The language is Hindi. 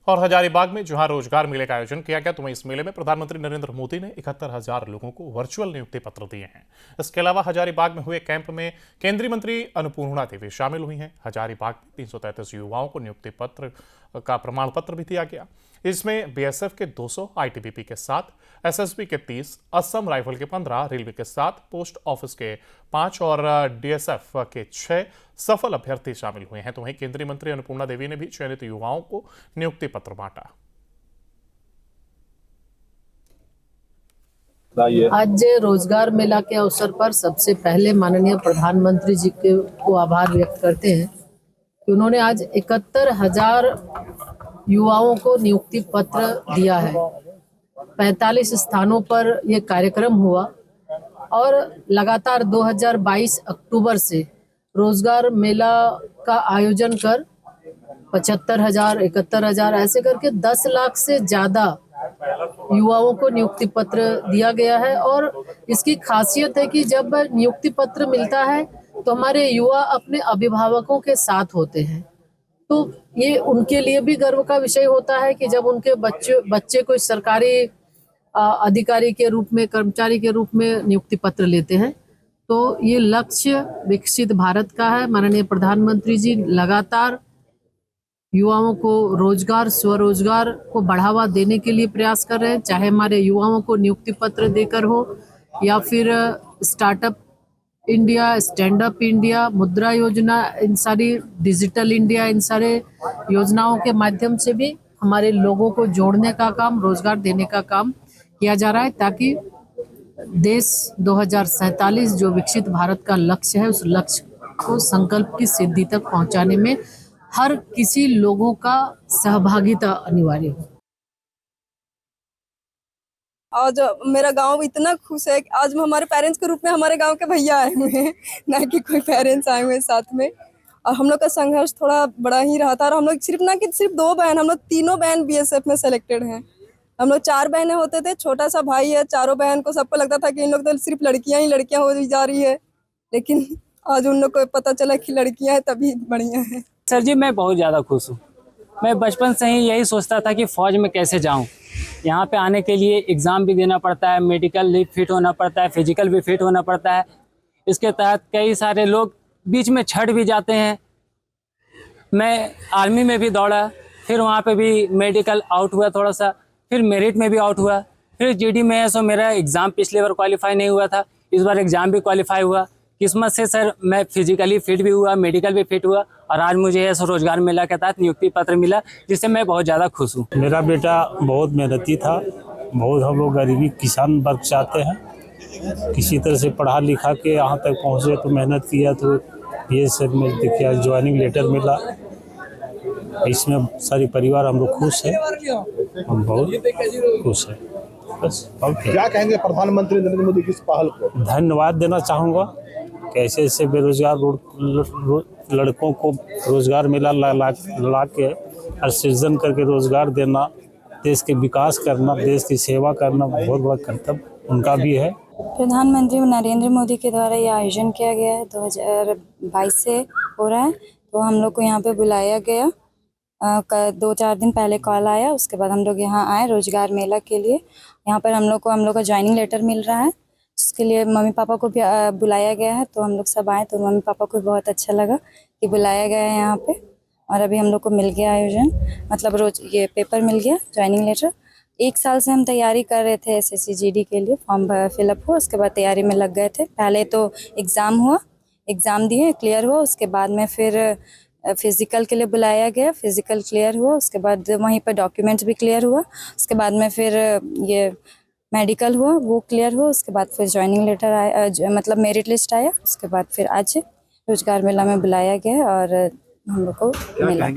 और हजारीबाग में जहां रोजगार मेले का आयोजन किया गया, तो वहीं इस मेले में प्रधानमंत्री नरेंद्र मोदी ने 71,000 लोगों को वर्चुअल नियुक्ति पत्र दिए हैं। इसके अलावा हजारीबाग में हुए कैंप में केंद्रीय मंत्री अन्नपूर्णा देवी शामिल हुई हैं। हजारीबाग में 333 युवाओं को नियुक्ति पत्र का प्रमाण पत्र भी दिया गया। इसमें बीएसएफ के 200, आईटीबीपी के 7, एसएसबी के 30, असम राइफल के 15, रेलवे के 7, पोस्ट ऑफिस के 5 और डीएसएफ के 6 सफल अभ्यर्थी शामिल हुए हैं। तो वहीं केंद्रीय मंत्री अन्नपूर्णा देवी ने भी चयनित युवाओं को नियुक्ति पत्र बांटा। आज रोजगार मेला के अवसर पर सबसे पहले माननीय प्रधानमंत्री जी को आभार व्यक्त करते हैं कि उन्होंने आज 71,000 युवाओं को नियुक्ति पत्र दिया है। 45 स्थानों पर यह कार्यक्रम हुआ और लगातार 2022 अक्टूबर से रोजगार मेला का आयोजन कर 75,000, 71,000 ऐसे करके 10 लाख से ज्यादा युवाओं को नियुक्ति पत्र दिया गया है। और इसकी खासियत है कि जब नियुक्ति पत्र मिलता है तो हमारे युवा अपने अभिभावकों के साथ होते हैं, तो ये उनके लिए भी गर्व का विषय होता है कि जब उनके बच्चे कोई सरकारी अधिकारी के रूप में, कर्मचारी के रूप में नियुक्ति पत्र लेते हैं। तो ये लक्ष्य विकसित भारत का है। माननीय प्रधानमंत्री जी लगातार युवाओं को रोजगार, स्वरोजगार को बढ़ावा देने के लिए प्रयास कर रहे हैं, चाहे हमारे युवाओं को नियुक्ति पत्र देकर हो या फिर startup India, stand up India, मुद्रा योजना, इन सारी डिजिटल इंडिया, इन सारे योजनाओं के माध्यम से भी हमारे लोगों को जोड़ने का काम, रोजगार देने का काम किया जा रहा है, ताकि देश 2047 जो विकसित भारत का लक्ष्य है, उस लक्ष्य को, संकल्प की सिद्धि तक पहुंचाने में हर किसी लोगों का सहभागिता अनिवार्य हो। आज मेरा गांव इतना खुश है कि आज हमारे पेरेंट्स के रूप में हमारे गांव के भैया आए हुए हैं, ना कि कोई पेरेंट्स आए हुए हैं साथ में। और हम लोग का संघर्ष थोड़ा बड़ा ही रहा था और हम लोग सिर्फ 2 बहन, हम लोग तीनों बहन बीएसएफ में सेलेक्टेड हैं। हम लोग 4 बहनें होते थे, छोटा सा भाई है। चारों बहन को सबको लगता था कि इन लोग तो सिर्फ लड़कियां हो जा रही है, लेकिन आज उन लोग को पता चला कि लड़कियां हैं तभी बढ़िया है। सर जी, मैं बहुत ज़्यादा खुश हूँ। मैं बचपन से ही यही सोचता था कि फ़ौज में कैसे जाऊँ। यहाँ पे आने के लिए एग्ज़ाम भी देना पड़ता है, मेडिकल भी फिट होना पड़ता है, फिजिकल भी फिट होना पड़ता है। इसके तहत कई सारे लोग बीच में छट भी जाते हैं। मैं आर्मी में भी दौड़ा, फिर वहाँ पे भी मेडिकल आउट हुआ थोड़ा सा, फिर मेरिट में भी आउट हुआ, फिर जीडी में है। सो मेरा एग्ज़ाम पिछले बार क्वालिफाई नहीं हुआ था, इस बार एग्ज़ाम भी क्वालिफाई हुआ। किस्मत से सर मैं फिजिकली फिट भी हुआ, मेडिकल भी फिट हुआ और आज मुझे ऐसा रोजगार मेला के तहत नियुक्ति पत्र मिला, जिससे मैं बहुत ज़्यादा खुश हूँ। मेरा बेटा बहुत मेहनती था, बहुत हम लोग गरीबी किसान वर्ग चाहते हैं, किसी तरह से पढ़ा लिखा के यहाँ तक पहुँचे, तो मेहनत किया तो ये सब में देखिए ज्वाइनिंग लेटर मिला। इसमें सारी परिवार हम लोग खुश है, हम बहुत खुश है। बस क्या कहेंगे प्रधानमंत्री नरेंद्र मोदी की इस पहल को? धन्यवाद देना चाहूँगा। कैसे ऐसे बेरोजगार लड़कों को रोजगार मेला ला के और सृजन करके रोजगार देना, देश के विकास करना, देश की सेवा करना बहुत बड़ा कर्तव्य उनका भी है। प्रधानमंत्री नरेंद्र मोदी के द्वारा ये आयोजन किया गया है, 2022 से हो रहा है। तो हम लोग को यहाँ पे बुलाया गया, 2-4 दिन पहले कॉल आया, उसके बाद हम लोग यहाँ आए रोजगार मेला के लिए। यहाँ पर हम लोग का ज्वाइनिंग लेटर मिल रहा है, जिसके लिए मम्मी पापा को भी बुलाया गया है। तो हम लोग सब आए, तो मम्मी पापा को बहुत अच्छा लगा कि बुलाया गया है यहाँ पे। और अभी हम लोग को मिल गया आयोजन, मतलब रोज ये पेपर मिल गया, ज्वाइनिंग लेटर। 1 साल से हम तैयारी कर रहे थे एसएससी जीडी के लिए, फॉर्म फिलअप हुआ, उसके बाद तैयारी में लग गए थे। पहले तो एग्ज़ाम हुआ, एग्ज़ाम दिए, क्लियर हुआ, उसके बाद में फिर फिज़िकल के लिए बुलाया गया, फिज़िकल क्लियर हुआ, उसके बाद वहीं पर डॉक्यूमेंट्स भी क्लियर हुआ, उसके बाद में फिर ये मेडिकल हुआ, वो क्लियर हुआ, उसके बाद फिर ज्वाइनिंग लेटर आया, मतलब मेरिट लिस्ट आया। उसके बाद फिर आज रोजगार मेला में बुलाया गया और हम लोग को मिला।